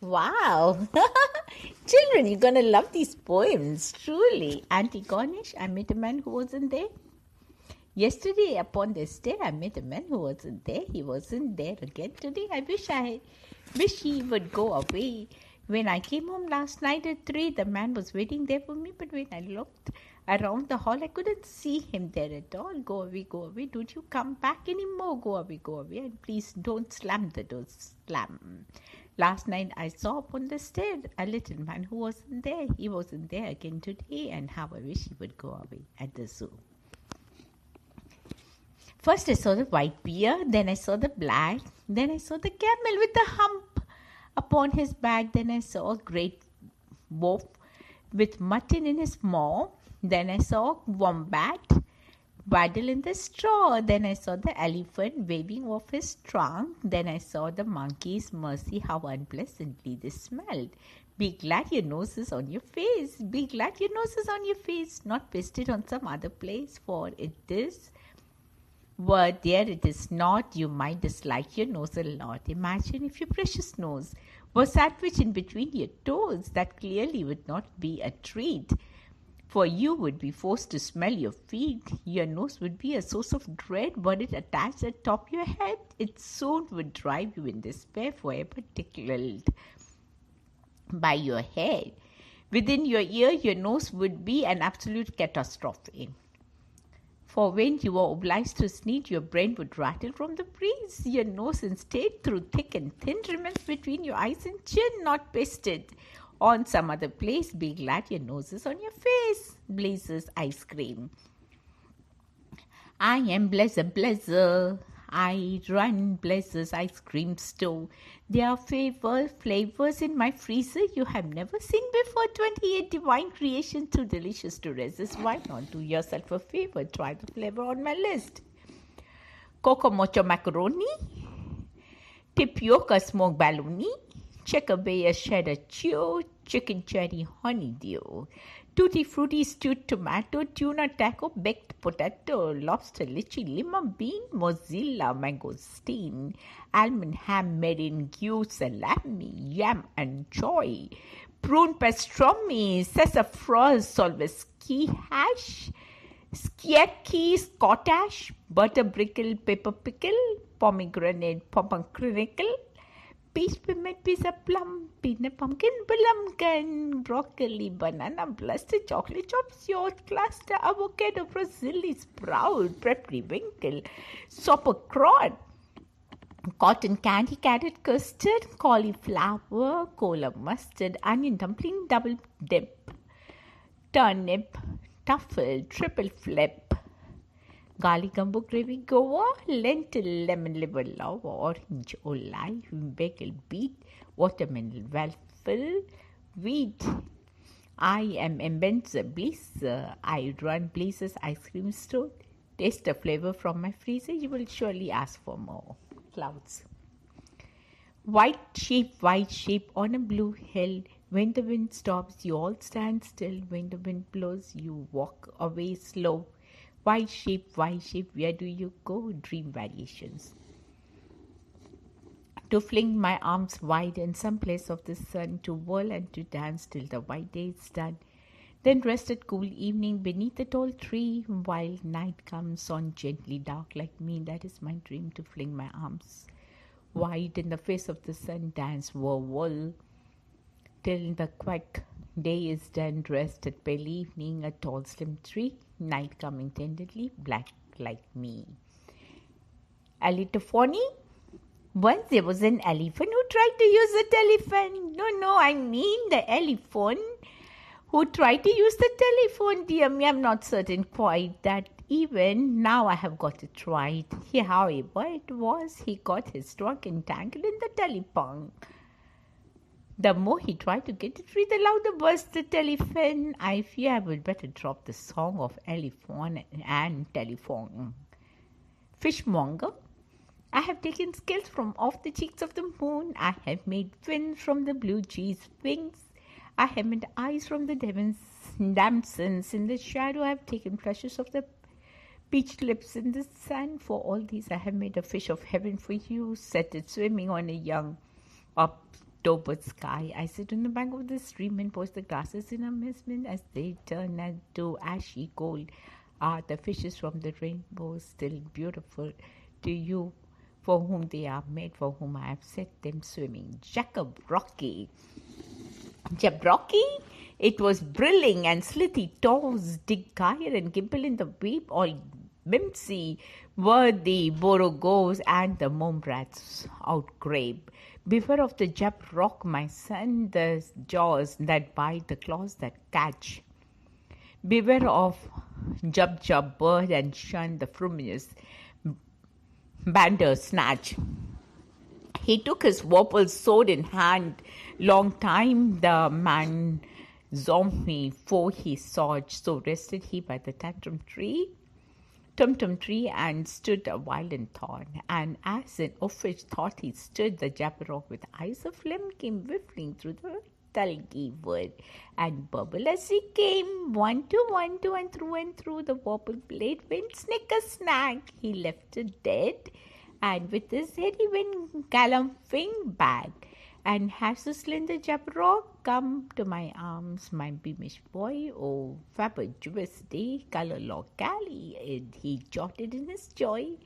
Wow. Children, you're going to love these poems, truly. Auntie Cornish, I met a man who wasn't there. Yesterday, upon this day, I met a man who wasn't there. He wasn't there again today. I wish he would go away. When I came home last night at 3, the man was waiting there for me. But when I looked around the hall, I couldn't see him there at all. Go away, go away. Don't you come back anymore. Go away, go away. And please don't slam the door. Slam. Last night I saw upon the stair a little man who wasn't there. He wasn't there again today. And how I wish he would go away at the zoo. First I saw the white bear, then I saw the black, then I saw the camel with the hump upon his back, then I saw a great wolf with mutton in his maw, then I saw a wombat waddle in the straw, then I saw the elephant waving off his trunk, then I saw the monkeys. Mercy, how unpleasantly they smelled. Be glad your nose is on your face. Be glad your nose is on your face, not pasted on some other place, for it is... But there it is not. You might dislike your nose a lot. Imagine if your precious nose was sandwiched in between your toes. That clearly would not be a treat, for you would be forced to smell your feet. Your nose would be a source of dread. Were it attached at top of your head, it soon would drive you in despair, forever tickled by your head. Within your ear, your nose would be an absolute catastrophe. For when you were obliged to sneeze, your brain would rattle from the breeze. Your nose instead, through thick and thin, remains between your eyes and chin, not pasted on some other place. Be glad your nose is on your face. Blazes ice cream. I am Blazer. I run Blazer's ice cream store. There are flavors in my freezer you have never seen before. 28 divine creations too delicious to resist. Why not do yourself a favor? Try the flavor on my list. Coco Mocho macaroni, tapioca smoked bologna, checker bay cheddar chew, chicken cherry honeydew, tutti frutti stewed tomato, tuna taco, baked potato, lobster lychee, lima bean, mozilla mangosteen, almond ham meringue, salami, yam and joy, prune pastrami, sassafras, solveski hash, skiaki, scottish, butter brickle, pepper pickle, pomegranate, pomegranate, peach, piment, pizza, plum, peanut, pumpkin, plumkin, broccoli, banana, bluster, chocolate chops, yacht, cluster, avocado, Brazili, sprout, periwinkle, sauerkraut, cotton candy, carrot custard, cauliflower, cola mustard, onion dumpling, double dip, turnip, truffle, triple flip, garlic gumbo gravy goa, lentil lemon liver lava, orange olive, bagel beet, watermelon waffle, wheat. I am Embenza Blazer. I run Blazer's ice cream store. Taste the flavor from my freezer. You will surely ask for more. Clouds. White sheep on a blue hill. When the wind stops, you all stand still. When the wind blows, you walk away slow. White sheep, where do you go? Dream variations. To fling my arms wide in some place of the sun, to whirl and to dance till the white day is done. Then rest at cool evening beneath a tall tree, while night comes on gently dark like me. That is my dream, to fling my arms wide in the face of the sun, dance whirl till the quick day is done. Rest at pale evening, a tall slim tree, night coming tenderly, black like me. Alitophony. Once there was an elephant who tried to use a telephone. No, I mean the elephant who tried to use the telephone. Dear me, I'm not certain quite that even now I have got it right. However it was, he got his trunk entangled in the telephone. The more he tried to get it free, the louder burst the telephone. I fear I would better drop the song of elephant and telephone. Fishmonger. I have taken scales from off the cheeks of the moon. I have made fins from the blue jee's wings. I have made eyes from the damsons in the shadow. I have taken flashes of the peach lips in the sun. For all these I have made a fish of heaven for you, set it swimming on a young up toward sky. I sit on the bank of the stream and watch the grasses in amazement as they turn into ashy gold. Are the fishes from the rainbow still beautiful to you, for whom they are made, for whom I have set them swimming? Jacob Rocky. Jabrocky? It was brilling and slithy toes, dig Geyer and Gimple in the weep, all Mimsy were the Borogos and the Momrats outgrabe. Beware of the Jabrock, my son, the jaws that bite, the claws that catch. Beware of Jub bird and shun the frumious Bandersnatch. He took his Wobble sword in hand. Long time the man zombie for his sword. So rested he by the Tumtum tree, and stood a while in thought. And as in offish thought he stood, the Jabberwock with eyes of flame came whiffling through the tulgey wood, and bubble as he came, one, two, and through the wobble blade went snicker-snack. He left it dead, and with his head he went galumphing back. And has the slender Jabberwock come to my arms, my beamish boy? Oh, fabuous day, colour locally, and he jotted in his joy.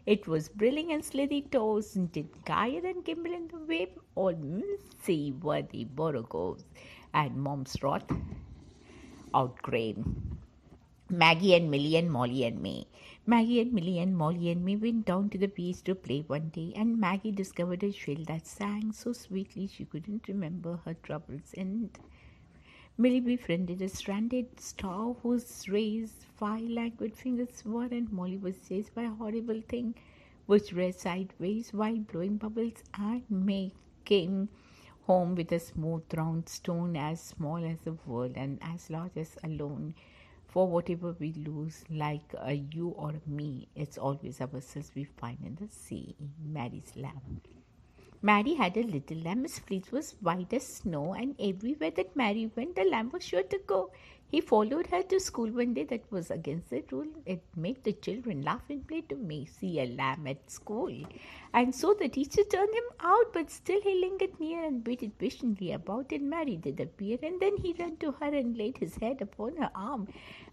It was brilling and slithy toes, and did Geyer and Gimble in the web, all messy were the Borogos, and Mom's wrath outgrain. Maggie and Millie and Molly and May. Maggie and Millie and Molly and May went down to the beach to play one day, and Maggie discovered a shrill that sang so sweetly she couldn't remember her troubles' end. Millie befriended a stranded star whose rays 5 languid fingers were, and Molly was chased by a horrible thing which read sideways while blowing bubbles, and May came home with a smooth round stone as small as the world and as large as alone. For whatever we lose, like a you or a me, it's always ourselves we find in the sea. Mary's lamb. Mary had a little lamb. His fleece was white as snow, and everywhere that Mary went, the lamb was sure to go. He followed her to school one day. That was against the rule. It made the children laugh and play to see a lamb at school. And so the teacher turned him out, but still he lingered near and waited patiently about, and Mary did appear. And then he ran to her and laid his head upon her arm,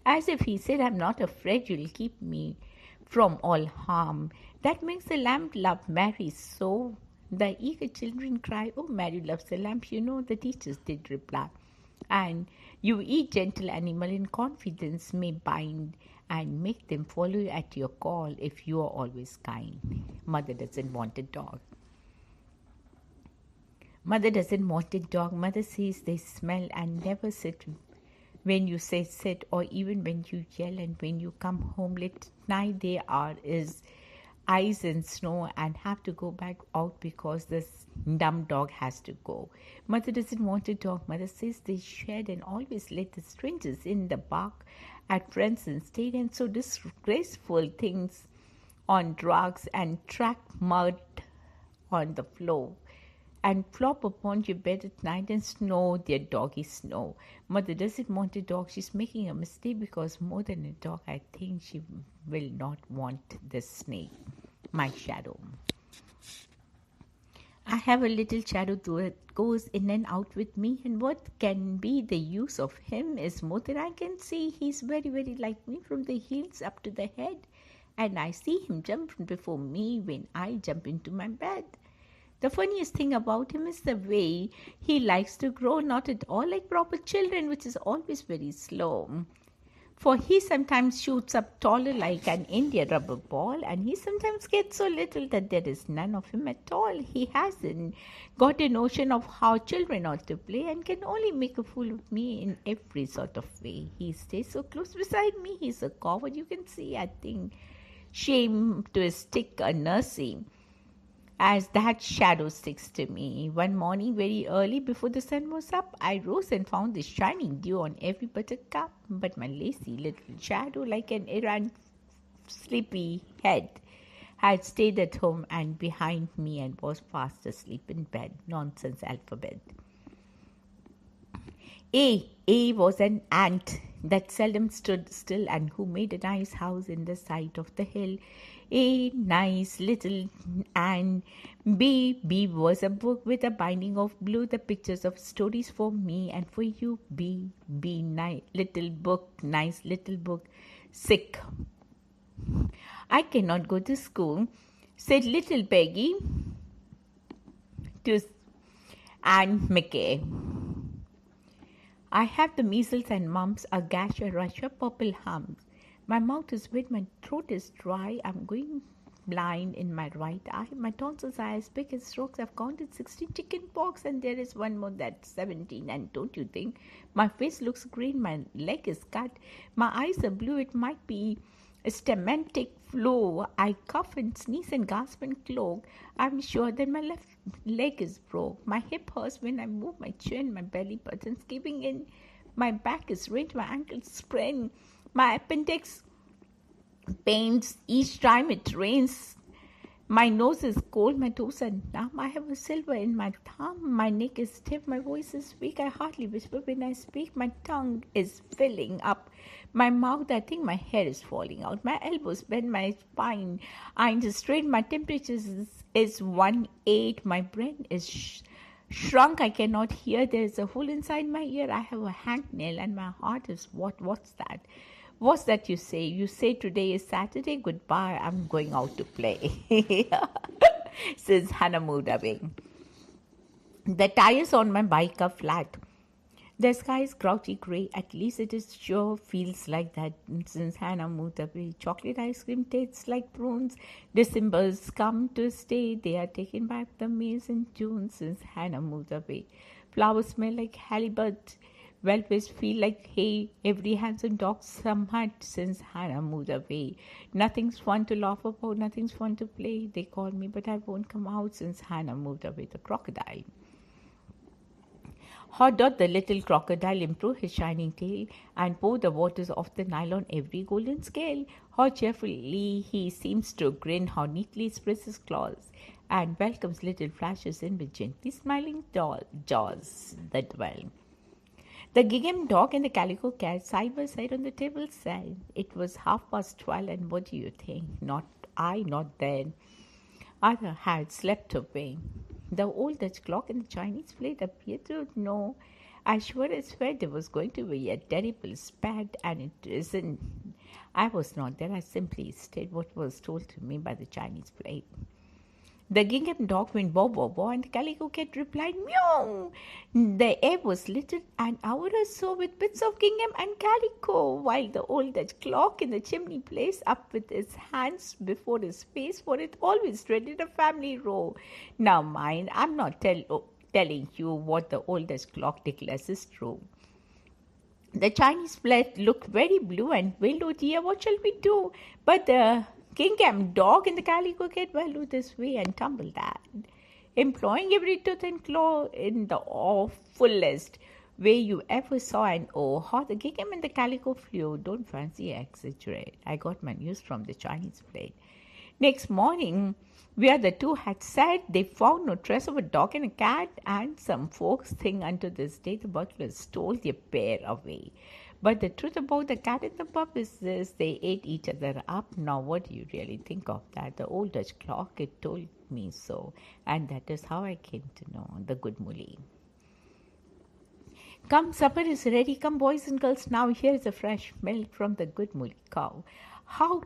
as if he said, I'm not afraid, you'll keep me from all harm. That makes the lamb love Mary so. The eager children cry, oh, Mary loves the lamb, you know, the teachers did reply. And you eat gentle animal in confidence may bind and make them follow you at your call if you are always kind. Mother doesn't want a dog. Mother doesn't want a dog. Mother says they smell and never sit when you say sit, or even when you yell, and when you come home late night they are is ice and snow and have to go back out because this dumb dog has to go. Mother doesn't want a dog. Mother says they shed and always let the strangers in the bark at friends and stayed, and so disgraceful things on drugs and track mud on the floor and flop upon your bed at night and snow their doggy snow. Mother doesn't want a dog. She's making a mistake, because more than a dog, I think she will not want the snake. My shadow. I have a little shadow that goes in and out with me, and what can be the use of him is more than I can see. He's very, very like me from the heels up to the head, and I see him jump before me when I jump into my bed. The funniest thing about him is the way he likes to grow, not at all like proper children, which is always very slow. For he sometimes shoots up taller like an India rubber ball, and he sometimes gets so little that there is none of him at all. He hasn't got a notion of how children ought to play, and can only make a fool of me in every sort of way. He stays so close beside me. He's a coward, you can see. I think shame to his stick a nursing, as that shadow sticks to me. One morning, very early before the sun was up, I rose and found the shining dew on every buttercup, but my lazy little shadow, like an errant sleepy head, had stayed at home and behind me and was fast asleep in bed. Nonsense alphabet. A was an ant that seldom stood still and who made a nice house in the side of the hill. A nice little ant. B was a book with a binding of blue, the pictures of stories for me and for you. B, little book, nice little book. Sick. I cannot go to school, said little Peggy to Aunt Mickey. I have the measles and mumps, a gash, a rush, a purple hump. My mouth is wet, my throat is dry, I'm going blind in my right eye. My tonsils are as big as strokes. I've counted 16 chicken pox and there is one more that's 17. And don't you think my face looks green, my leg is cut, my eyes are blue, it might be a stemantic flu. I cough and sneeze and gasp and cloak. I'm sure that my left leg is broke. My hip hurts when I move my chin. My belly button's giving in. My back is rent. My ankles sprain. My appendix pains each time it rains. My nose is cold, my toes are numb. I have a silver in my thumb. My neck is stiff, my voice is weak. I hardly whisper when I speak. My tongue is filling up my mouth. I think my hair is falling out. My elbows bend, my spine is straight. My temperature is 1.8. My brain is shrunk. I cannot hear. There is a hole inside my ear. I have a hangnail and my heart is what? What's that? What's that you say? You say today is Saturday. Goodbye. I'm going out to play. Says Hannah moved away. The tires on my bike are flat. The sky is grouchy grey. At least it is sure feels like that since Hannah moved away. Chocolate ice cream tastes like prunes. December's come to stay. They are taken back the Mays in June since Hannah moved away. Flowers smell like halibut. Velvets feel like hay. Every handsome dog somewhat since Hannah moved away. Nothing's fun to laugh about, nothing's fun to play. They call me, but I won't come out since Hannah moved away. The crocodile. How doth the little crocodile improve his shining tail and pour the waters of the Nile on every golden scale? How cheerfully he seems to grin, how neatly he spreads his claws and welcomes little flashes in with gently smiling jaws that dwell. The gingham dog and the calico cat side by side on the table sat. It was 12:30, and what do you think? Not I, not then. Arthur had slept away. The old Dutch clock and the Chinese plate appeared to know. I sure as swear there was going to be a terrible spat, and it isn't. I was not there. I simply stated what was told to me by the Chinese plate. The gingham dog went bow, bow, bow, and the calico cat replied, meow. The air was littered an hour or so with bits of gingham and calico, while the old Dutch clock in the chimney placed up with his hands before his face, for it always dreaded a family row. Now mind, I'm not telling you what the old Dutch clock declares is true. The Chinese plate looked very blue and wailed, oh dear, what shall we do? But the gingham dog and the calico cat flew this way and tumbled that, employing every tooth and claw in the awfulest way you ever saw. And oh, how the gingham and the calico flew. Don't fancy exaggerate. I got my news from the Chinese plate. Next morning, where the two had sat, they found no trace of a dog and a cat, and some folks think unto this day the butler stole their pair away. But the truth about the cat and the pup is this: they ate each other up. Now, what do you really think of that? The old Dutch clock, it told me so, and that is how I came to know the good Mully. Come, supper is ready. Come, boys and girls, now here is a fresh milk from the good Mully cow. How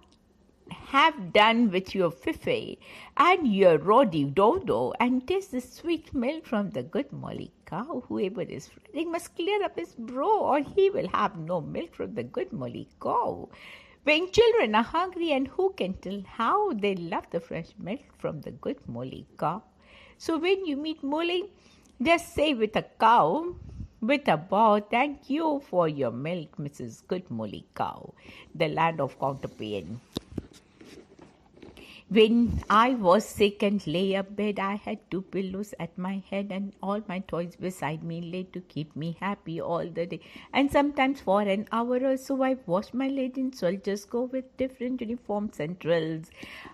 have done with your fife and your roddy dodo, and taste the sweet milk from the good Molly cow. Whoever is fretting must clear up his brow, or he will have no milk from the good Molly cow. When children are hungry, and who can tell how, they love the fresh milk from the good Molly cow. So when you meet Molly, just say with a cow, with a bow, thank you for your milk, Mrs. Good Molly Cow, the land of counterpane. When I was sick and lay abed, I had two pillows at my head and all my toys beside me lay to keep me happy all the day. And sometimes for an hour or so I washed my leaden soldiers go with different uniforms and drills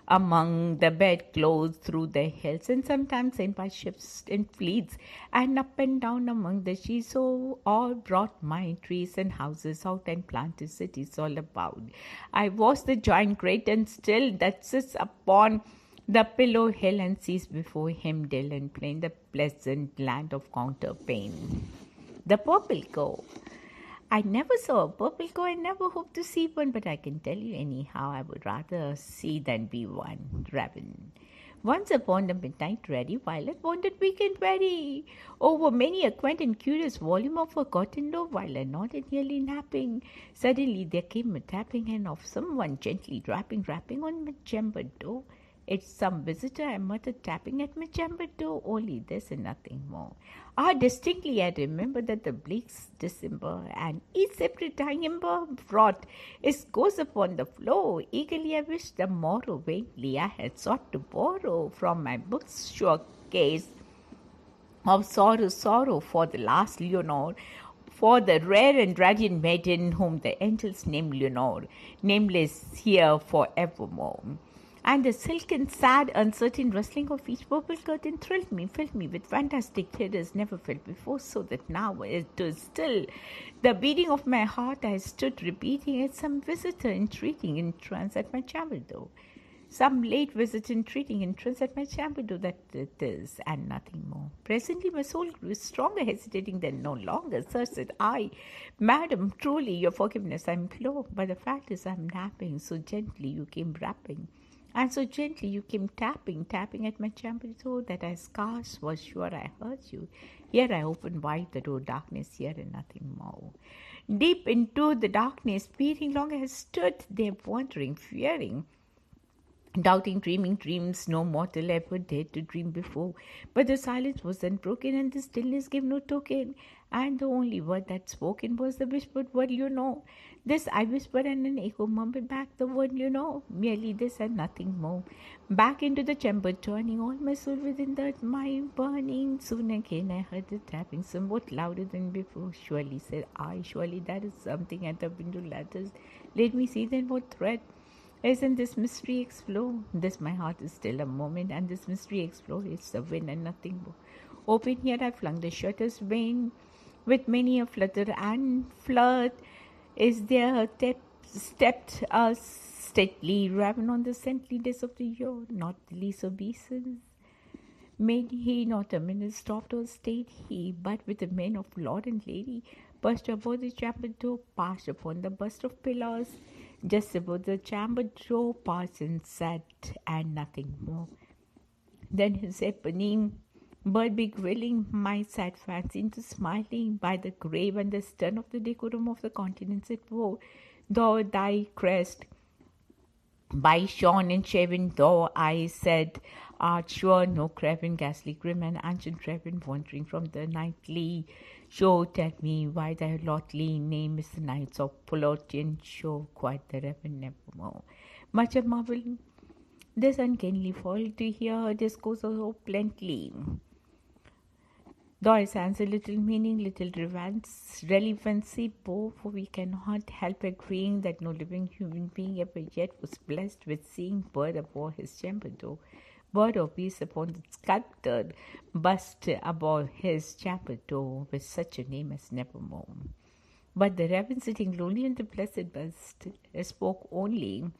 among the bedclothes through the hills, and sometimes sent by ships in fleets and up and down among the seas. So all brought my trees and houses out and planted cities all about. I was the giant great and still that sits upon the pillow hill and sees before him dell and plain the pleasant land of counterpane. The purple cove. I never saw a purple cow. I never hope to see one, but I can tell you anyhow, I would rather see than be one. Raven. Once upon a midnight ready, Violet wandered weak and weary over many a quaint and curious volume of forgotten lore, Violet nodded, nearly napping. Suddenly there came a tapping and of someone gently rapping on my chamber door. It's some visitor, I muttered, tapping at my chamber door, only this and nothing more. Ah, distinctly I remember that the bleak December and each separate ember brought its goes upon the floor. Eagerly I wished the morrow, vainly I had sought to borrow from my book's sure case of sorrow for the last Leonore, for the rare and radiant maiden whom the angels name Leonore, nameless here for evermore. And the silken, sad, uncertain rustling of each purple curtain thrilled me, filled me with fantastic terrors never felt before, so that now it was still the beating of my heart. I stood repeating as some visitor entreating in trance at my chamber door. Some late visit entreating in trance at my chamber door, that it is, and nothing more. Presently my soul grew stronger, hesitating then no longer. Sir, said I, Madam, truly your forgiveness I implore, but the fact is I am napping, so gently you came rapping. And so gently you came tapping at my chamber door, that I scarce was sure I heard you. Here I opened wide the door, darkness here and nothing more. Deep into the darkness, peering long I stood there, wondering, fearing, doubting, dreaming dreams no mortal ever dared to dream before. But the silence was unbroken and the stillness gave no token, and the only word that spoken was the whispered word, you know. This I whispered, and an echo murmured back the word, you know, merely this and nothing more. Back into the chamber turning, all my soul within that mind burning. Soon again I heard the tapping somewhat louder than before. Surely, said I, surely that is something at the window lattice. Let me see then what thread. Isn't this mystery explore? This my heart is still a moment, and this mystery explore is the wind and nothing more. Open here I flung the shutters vain, with many a flutter and flirt. Is there stepped a stately raven on the saintly days of the year, not the least obeisance? Made he not a minute stopped or stayed he, but with the men of lord and lady, burst above the chamber door, passed upon the bust of pillars. Just above the chamber door, parson sat, and nothing more. Then his eponine bird begrilling my sad fancy into smiling by the grave and the stern of the decorum of the countenance it wore. Thou thy crest by shorn and shaven, though I said, art sure no craven, ghastly grim and ancient raven, wandering from the nightly show. Tell me why thy lordly name is the Knights of Polotian show, quite the raven nevermore. Much a marvel this uncannily fall to hear discourse so plenty. Though it sounds a little meaning, little relevancy, both, for we cannot help agreeing that no living human being ever yet was blessed with seeing bird above his chamber door, bird or beast upon the sculptured bust above his chamber door, with such a name as Nevermore. But the raven sitting lonely in the blessed bust spoke only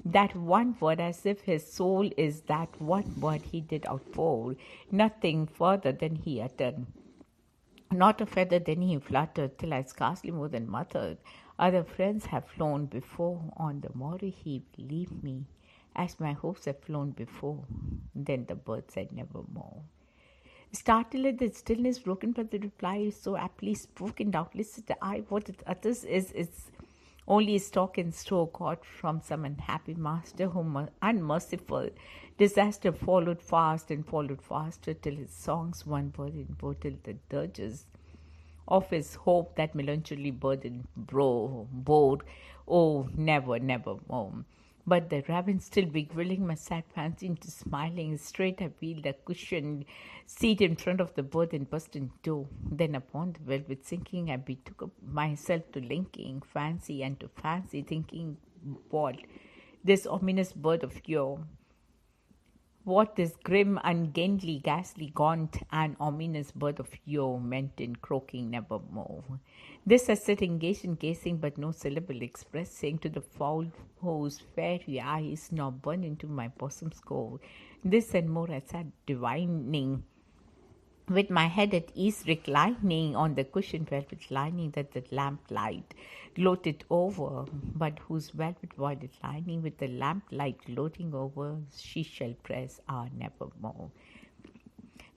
that one word, as if his soul is that one word he did outpour, nothing further than he uttered. Not a feather then he fluttered, till I scarcely more than muttered. Other friends have flown before, on the morrow he will leave me, as my hopes have flown before. Then the bird said nevermore. Startled at the stillness broken by the reply so aptly spoken, doubtless I what it utters is only stock and store caught from some unhappy master whom unmerciful disaster followed fast and followed faster, till his songs one word embodied the dirges of his hope that melancholy burden bore. Oh, never, never more. But the raven still beguiling my sad fancy into smiling. Straight I wheeled a cushioned seat in front of the bird and burst into. Then upon the velvet sinking, I betook up myself to linking fancy and to fancy, thinking what this ominous bird of yours, what this grim, ungainly, ghastly, gaunt, and ominous bird of yours meant in croaking nevermore. This I sat engaged in gazing, but no syllable expressed, saying to the foul whose fairy eyes now burn into my bosom's core. This and more I sat divining, with my head at ease reclining on the cushioned velvet lining that the lamplight gloated over, but whose velvet violet lining with the lamplight gloating over she shall press nevermore.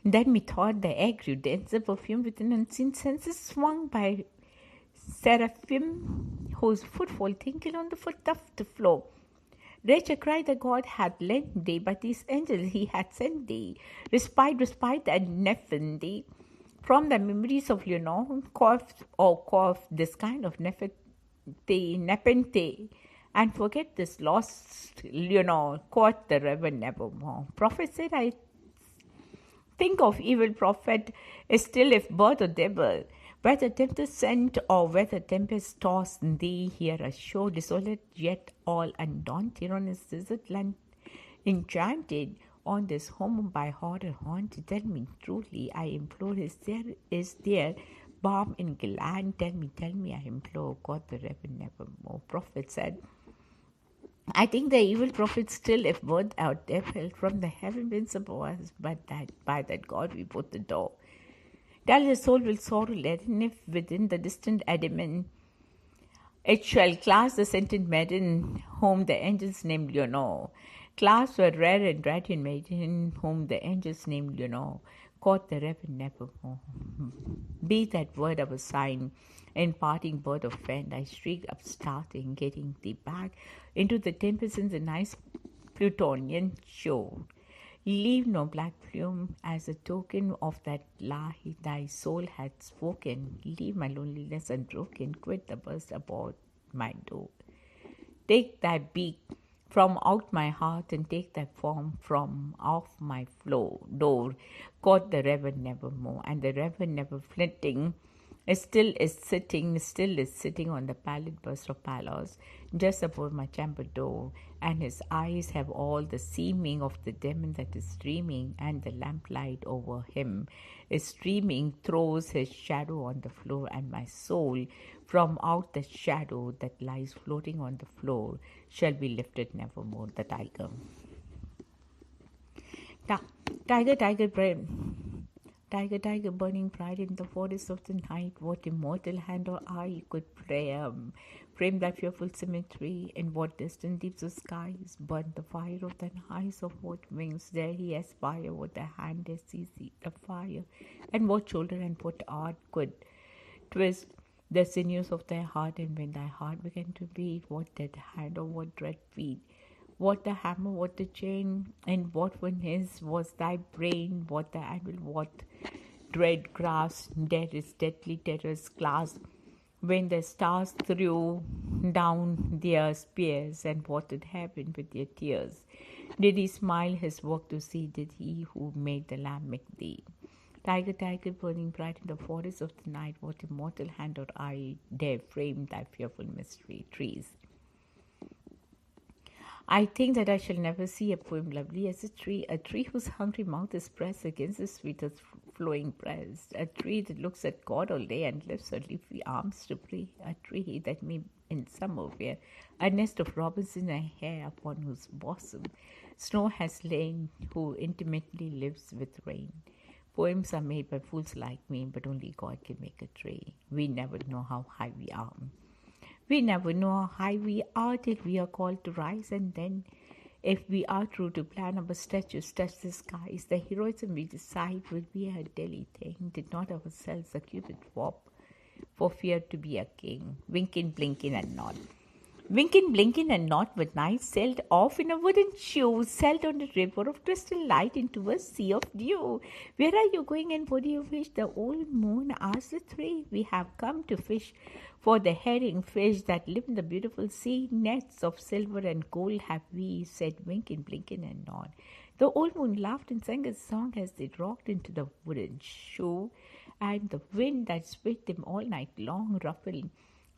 Then methought the air grew denser perfume with an unseen senses swung by seraphim whose footfall tinkled on the foot of the floor. Rachel cried the God hath lent thee, but these angels he hath sent thee. Respite, and nephen thee. From the memories of quaff this kind of nepenthe, and forget this lost, quoth the Reverend nevermore. Prophet said, I think of evil prophet is still if bird or devil. Whether tempest sent or whether tempest tossed thee here ashore, desolate yet all undaunted on his desert land enchanted, on this home by horror haunted. Tell me truly, I implore, is there balm in Gilead? Tell me, I implore. God the Reverend nevermore. Prophet said, I think the evil prophet still, if bird or devil, from the heaven winds above us, but that by that God we put the door. Tell his soul will sorrow leaden if within the distant adamant it shall clasp the scented maiden whom the angels named Leonore. Clasps were rare and radiant maiden whom the angels named Leonore. Caught the Reverend nevermore. Be that word of a sign, in parting bird of friend, I shriek upstarting, getting thee back into the tempest in the nice Plutonian shore. Leave no black plume as a token of that lie thy soul hath spoken. Leave my loneliness unbroken, quit the burst about my door. Take thy beak from out my heart and take thy form from off my door. Caught the Reverend nevermore, and the Reverend never flitting, still is sitting on the pallid burst of Palos, just above my chamber door, and his eyes have all the seeming of the demon that is dreaming, and the lamplight over him is streaming, throws his shadow on the floor, and my soul from out the shadow that lies floating on the floor shall be lifted nevermore. The tiger. Tiger, Tiger, burning bright in the forest of the night, what immortal hand or eye could frame that fearful symmetry? In what distant deeps of skies burnt the fire of thine eyes? Of what wings dare he aspire? What the hand dare seize the fire? And what shoulder and what art could twist the sinews of thy heart? And when thy heart began to beat, what dead hand or what dread feet? What the hammer, what the chain, and what one his was thy brain? What the anvil, what dread grasp, deadly terrors clasp, when the stars threw down their spears and watered heaven with their tears? Did he smile his work to see? Did he who made the lamb make thee? Tiger, burning bright in the forest of the night, what immortal hand or eye dare frame thy fearful mystery? Trees. I think that I shall never see a poem lovely as a tree whose hungry mouth is pressed against the sweetest flowing breast, a tree that looks at God all day and lifts her leafy arms to pray, a tree that may in summer wear a nest of robins in her hair, upon whose bosom snow has lain, who intimately lives with rain. Poems are made by fools like me, but only God can make a tree. We never know how high we are. We never know how high we are till we are called to rise, and then, if we are true to plan our statues touch the skies, the heroism we decide will be a daily thing. Did not ourselves a cupid warp for fear to be a king, winking, blinking, and nod. Winkin', blinkin', and not with night sailed off in a wooden shoe, sailed on a river of crystal light into a sea of dew. Where are you going and what do you wish? The old moon asked the three. We have come to fish for the herring fish that live in the beautiful sea. Nets of silver and gold have we, said Winkin', blinkin', and nod. The old moon laughed and sang a song as they rocked into the wooden shoe, and the wind that swayed them all night long ruffled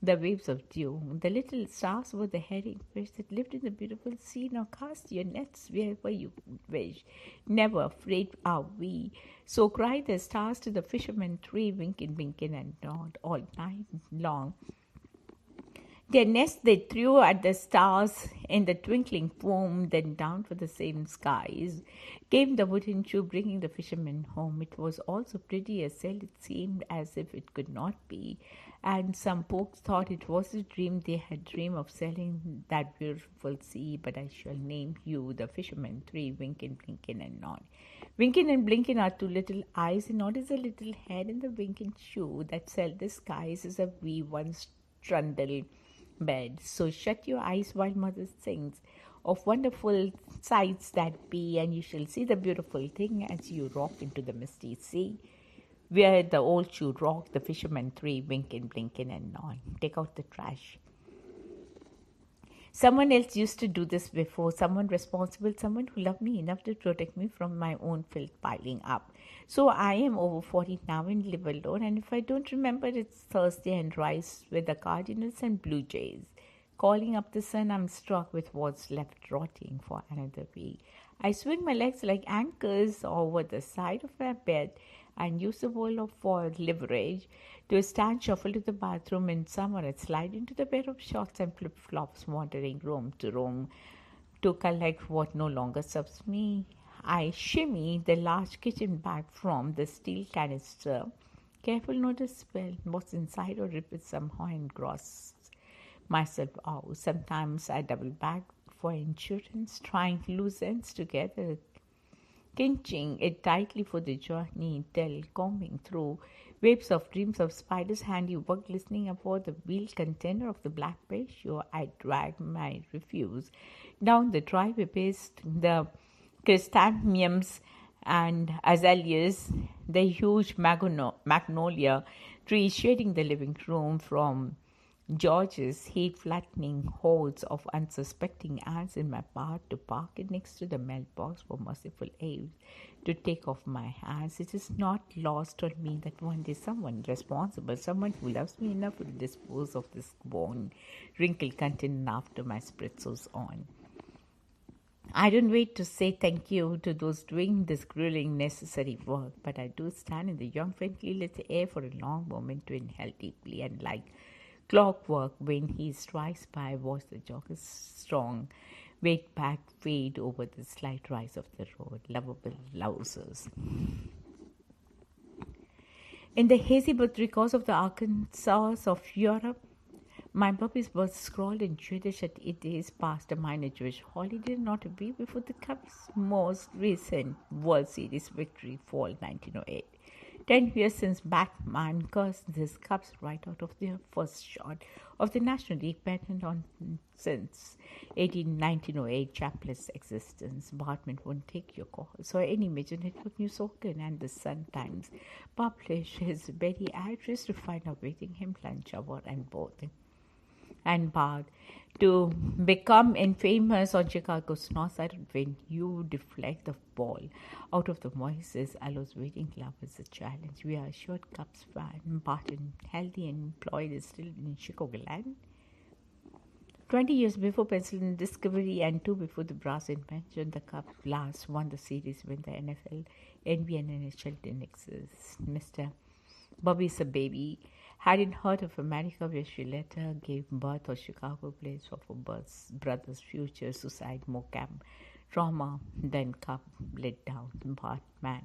the waves of dew. The little stars were the herring fish that lived in the beautiful sea. Now cast your nets wherever you wish. Never afraid are we. So cried the stars to the fishermen three, winking, winking, and nod all night long. Their nest they threw at the stars in the twinkling foam, then down for the same skies came the wooden shoe, bringing the fishermen home. It was all so pretty a sail it seemed as if it could not be, and some folks thought it was a dream they had dreamed of sailing that beautiful sea. But I shall name you the fishermen three, Winkin', Blinkin', and Nod. Winkin' and Blinkin' are two little eyes, and Nod is a little head, and the winking shoe that sailed the skies is a wee one trundle bed. So shut your eyes while mother sings of wonderful sights that be, and you shall see the beautiful thing as you rock into the misty sea. Where the old shoe rocked, the fishermen three, winking, blinking, and nod. Take out the trash. Someone else used to do this before, someone responsible, someone who loved me enough to protect me from my own filth piling up. So I am over 40 now and live alone, and if I don't remember, it's Thursday and rise with the cardinals and blue jays. Calling up the sun, I'm struck with what's left rotting for another week. I swing my legs like anchors over the side of my bed and use the wall for leverage to stand shuffle to the bathroom in summer and slide into the pair of shorts and flip-flops wandering room to room to collect what no longer serves me. I shimmy the large kitchen bag from the steel canister, careful not to spill what's inside or rip it somehow and gross myself out. Sometimes I double back for insurance, trying loose ends together, clinching it tightly for the journey till combing through waves of dreams of spiders' handiwork glistening aboard the wheel container of the black patio, I drag my refuse down the driveway past the chrysanthemums and azaleas, the huge magnolia trees shading the living room from George's heat flattening hordes of unsuspecting ants in my path to park it next to the mailbox for merciful aid to take off my hands. It is not lost on me that one day someone responsible, someone who loves me enough will dispose of this worn, wrinkled container after my spritzos on. I don't wait to say thank you to those doing this grueling necessary work, but I do stand in the young friendly lit air for a long moment to inhale deeply, and like clockwork when he strikes by, watch the jogger's strong weight back fade over the slight rise of the road. Lovable lousers. In the hazy but because of the Arkansas of Europe, my puppies were scrawled in Swedish at 8 days past a minor Jewish holiday, not a week before the Cubs' most recent World Series victory, fall 1908. 10 years since Batman cursed his Cubs right out of their first shot of the National League pennant on since 1908 Chapless existence. Bartman won't take your call, so any major network news organ and the Sun Times publish his very address to find out waiting him lunch hour and both. And Bart to become infamous on Chicago's north side when you deflect the ball out of the Moises Allo's waiting club is a challenge. We are assured Cubs fan Barton, healthy and employed, is still in Chicagoland. 20 years before Pennsylvania Discovery and 2 before the Brass invention, the Cubs last won the series when the NFL, NBA, and NHL didn't exist. Mr. Bobby's a baby. Hadn't heard of America where she later gave birth or Chicago place of her brother's future suicide mocap trauma, then Cub let down Bartman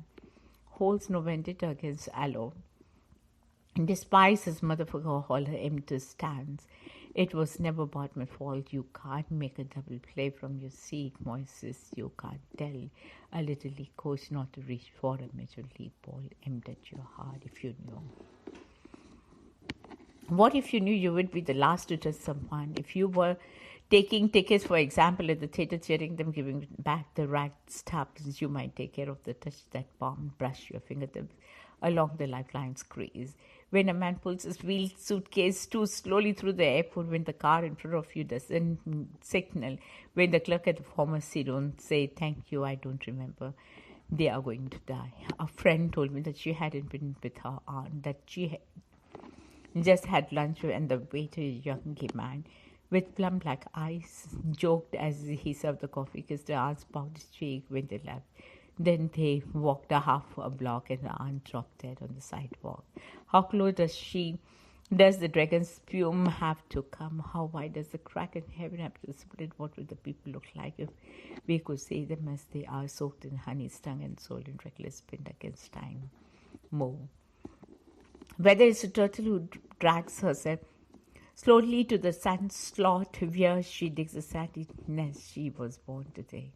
holds no vendetta against Allo. Despise his motherfucker holler empty stands. It was never Bartman's fault. You can't make a double play from your seat, Moises. You can't tell a little league coach not to reach for a major league ball aimed at your heart if you knew. What if you knew you would be the last to touch someone? If you were taking tickets, for example, at the theater, cheering them, giving back the ragged stubs, you might take care of the touch that palm, brush your fingertips along the lifeline's crease. When a man pulls his wheeled suitcase too slowly through the airport, when the car in front of you doesn't signal, when the clerk at the pharmacy don't say, thank you, I don't remember, they are going to die. A friend told me that she hadn't been with her aunt, that she just had lunch, and the waiter, a young gay man with plum black eyes, joked as he served the coffee, kissed her aunt's powdered cheek when they left. Then they walked a half a block and the aunt dropped dead on the sidewalk. How close does the dragon's spume have to come? How wide does the crack in heaven have to split? What would the people look like if we could see them as they are, soaked in honey, stung and sold in reckless sprint against time? More. Whether it's a turtle who drags herself slowly to the sun slot where she digs a sandy nest she was born today,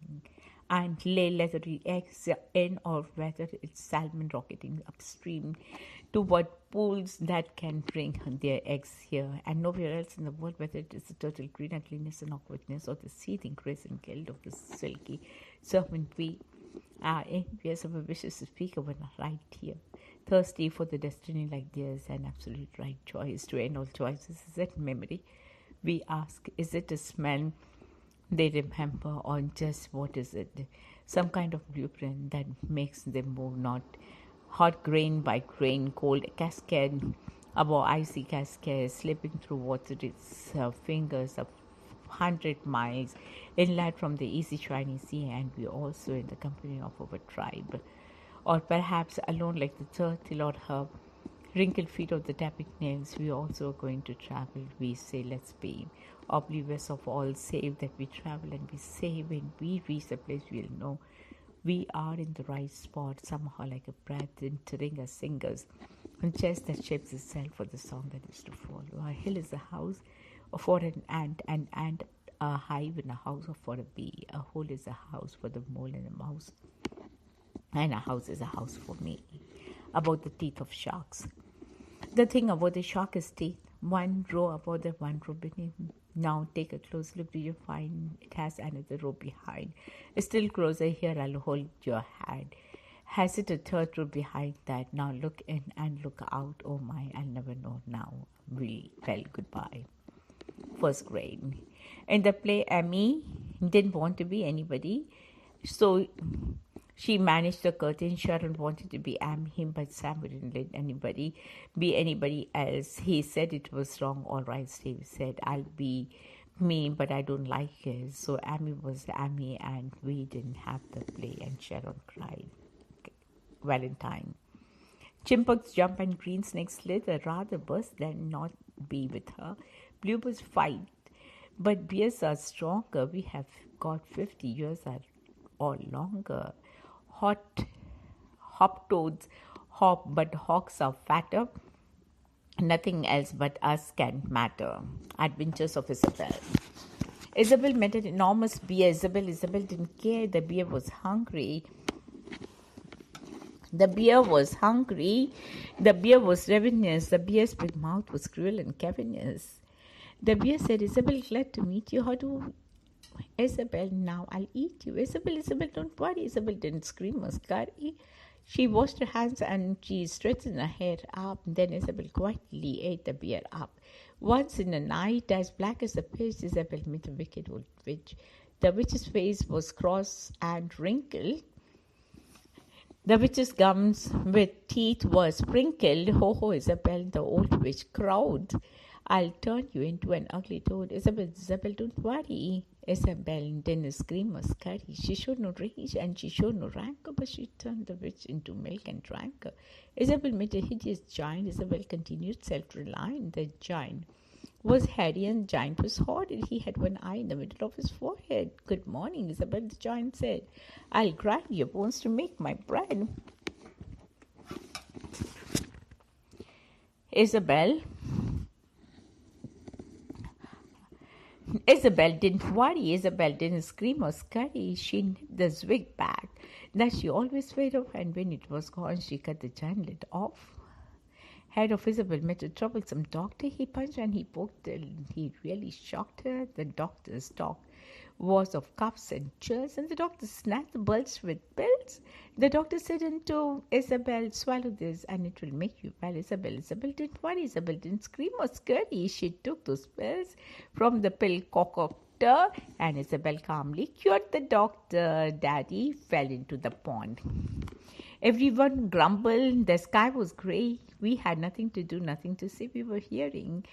and lay leathery eggs in, or whether it's salmon rocketing upstream toward pools that can bring their eggs here and nowhere else in the world, whether it is the turtle green ugliness and awkwardness or the seething crescent guilt of the silky serpent we are envious of a wishes to speak of right here. Thirsty for the destiny like theirs, an absolute right choice to end all choices. Is it memory? We ask, is it a smell they remember, or just what is it? Some kind of blueprint that makes them move, not hot grain by grain, cold cascade above icy cascade, slipping through water its fingers of 100 miles inland from the easy shiny sea, and we also in the company of our tribe. Or perhaps alone like the turtle or her wrinkled feet of the tapping nails, we also are going to travel. We say, let's be oblivious of all save that we travel, and we say when we reach the place we'll know we are in the right spot, somehow like a breath entering a singer's chest that shapes itself for the song that is to follow. A hill is a house for an ant, a hive in a house for a bee. A hole is a house for the mole and a mouse, and a house is a house for me. About the teeth of sharks. The thing about the shark is teeth. One row above the one row beneath. Now take a close look. Do you find it has another row behind? Still closer, here I'll hold your hand. Has it a third row behind that? Now look in and look out. Oh my, I'll never know now. We fell goodbye. First grade. In the play, Amy didn't want to be anybody, so she managed the curtain. Sharon wanted to be him, but Sam wouldn't let anybody be anybody else. He said it was wrong. All right, Steve said, I'll be me, but I don't like it. So Amy was Amy, and we didn't have the play, and Sharon cried. Valentine. Chimpanzees jump and green snakes slither, rather burst than not be with her. Bluebirds fight, but bears are stronger. We have got 50 years or longer. Hop toads hop, but hawks are fatter. Nothing else but us can matter. Adventures of Isabel. Isabel met an enormous bear. Isabel didn't care. The bear was hungry. The bear was hungry. The bear was ravenous. The bear's big mouth was cruel and cavernous. The bear said, Isabel, glad to meet you. How do Isabel, now I'll eat you. Isabel, don't worry. Isabel didn't scream or scurry. She washed her hands and she straightened her hair up. Then Isabel quietly ate the bear up. Once in a night, as black as a pitch, Isabel met a wicked old witch. The witch's face was cross and wrinkled. The witch's gums with teeth were sprinkled. Ho, ho, Isabel, the old witch crowed. I'll turn you into an ugly toad. Isabel, don't worry. Isabel didn't scream or scurry. She showed no rage and she showed no rancor, but she turned the witch into milk and drank her. Isabel met a hideous giant. Isabel continued self-reliant. The giant was hairy and the giant was horrid. He had one eye in the middle of his forehead. Good morning, Isabel, the giant said. I'll grind your bones to make my bread. Isabel didn't worry. Isabel didn't scream or scurry. She nipped the zwig back that she always weighed off, and when it was gone, she cut the giant lid off. head of Isabel met a troublesome doctor. He punched and he poked and he really shocked her. The doctor's talk was of cuffs and chairs, and the doctor snapped the bulbs with pills. The doctor said unto Isabel, swallow this and it will make you well. Isabel didn't worry. Isabel didn't scream or scurry. She took those pills from the pill concoctor, and Isabel calmly cured the doctor. Daddy fell into the pond. Everyone grumbled. The sky was grey. We had nothing to do, nothing to say. We were nearing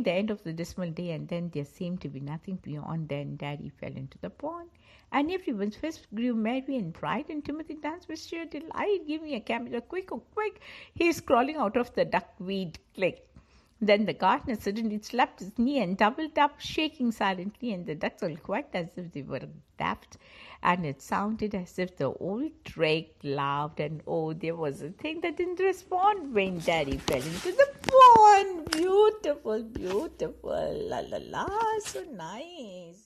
the end of the dismal day, and then there seemed to be nothing beyond. Then Daddy fell into the pond, and everyone's face grew merry and bright, and Timothy danced with sheer delight. Give me a camera, quick, oh quick! He's crawling out of the duckweed. Click. Then the gardener suddenly slapped his knee and doubled up, shaking silently, and the ducks all quacked as if they were daft, and it sounded as if the old drake laughed, and oh, there was a thing that didn't respond when Daddy fell into the pond. Beautiful, beautiful, la la la, so nice.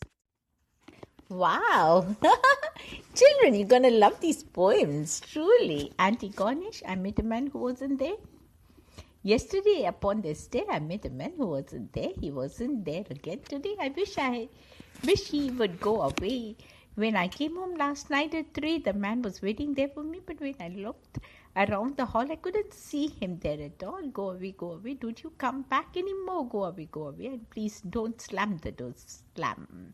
Wow. Children, you're going to love these poems, truly. Auntie Cornish, I met a man who wasn't there. Yesterday upon this day, I met a man who wasn't there. He wasn't there again today. I wish he would go away. When I came home last night at 3, the man was waiting there for me. But when I looked around the hall, I couldn't see him there at all. Go away, go away. Don't you come back anymore. Go away, go away. And please don't slam the door. Slam.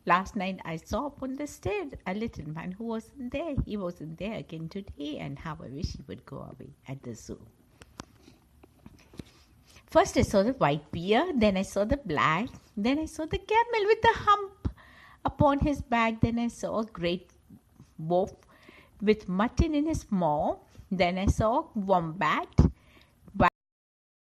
Last night I saw upon the stair a little man who wasn't there. He wasn't there again today. And how I wish he would go away at the zoo. First I saw the white bear, then I saw the black, then I saw the camel with the hump upon his back, then I saw a great wolf with mutton in his maw, then I saw a wombat